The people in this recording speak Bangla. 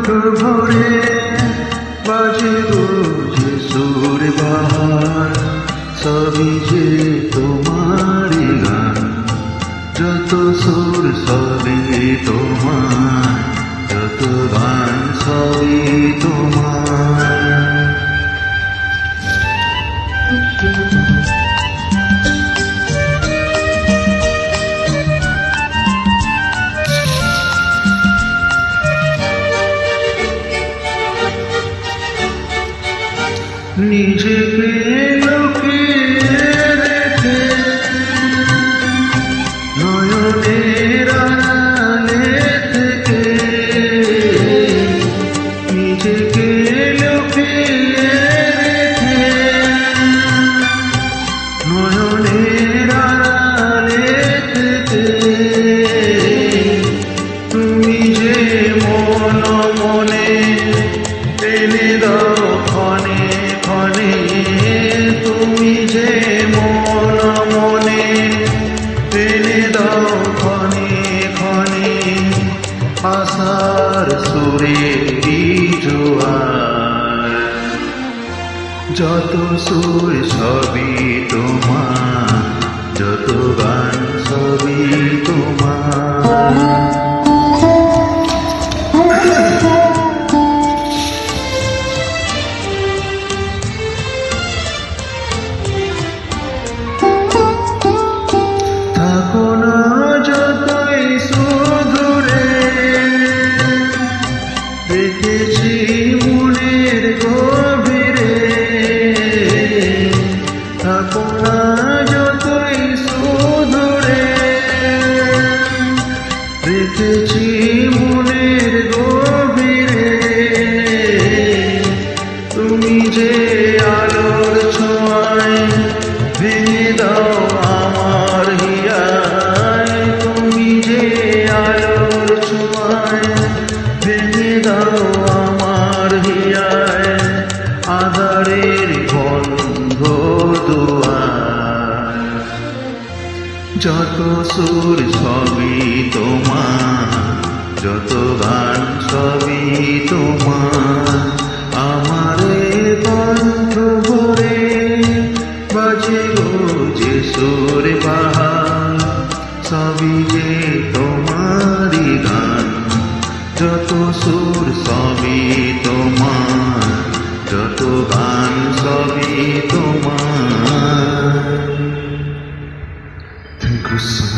কণ্ঠ ভরে বাজে যে সুর বাহার, সবই যে তোমারই গান। যত সুর সবই তোমার, যত গান সবই তোমার। নিজেকে লুকিয়ে রেখে নয়নের আড়ালে থেকে, নিজেকে লুকিয়ে রেখে নয়নের আড়ালে থেকে, তুমি যে মন মনে টেনে দাও ক্ষণে ক্ষণে, তুমি যে মন মনে টেনে দাও ক্ষণে ক্ষণে। আশার সুরেরই জোয়ার, যত সুর সবই তোমার, যত গান সবই তোমার। থাকো না যতই সুদূরে, দেখেছি মনের গভীরে। থাকো না যতই সুদূরে, দেখেছি মনের গভীরে। তুমি যে আলোর ছোঁয়ায় ভেঙে দাও আমার হিয়ায়, তুমি যে আলোর ছোঁয়ায় ভেঙে দাও আমার হিয়ায়। আধারের বন্ধ দুয়ার, যত সুর সবই তোমার, যত গান সবই তোমার। আমারে কণ্ঠ ভরে বাজে যে সুর বাহার, সবই যে তোমারই গান। যত সুর সবই তোমার, যত গান সবই তোমার। Thank you so much.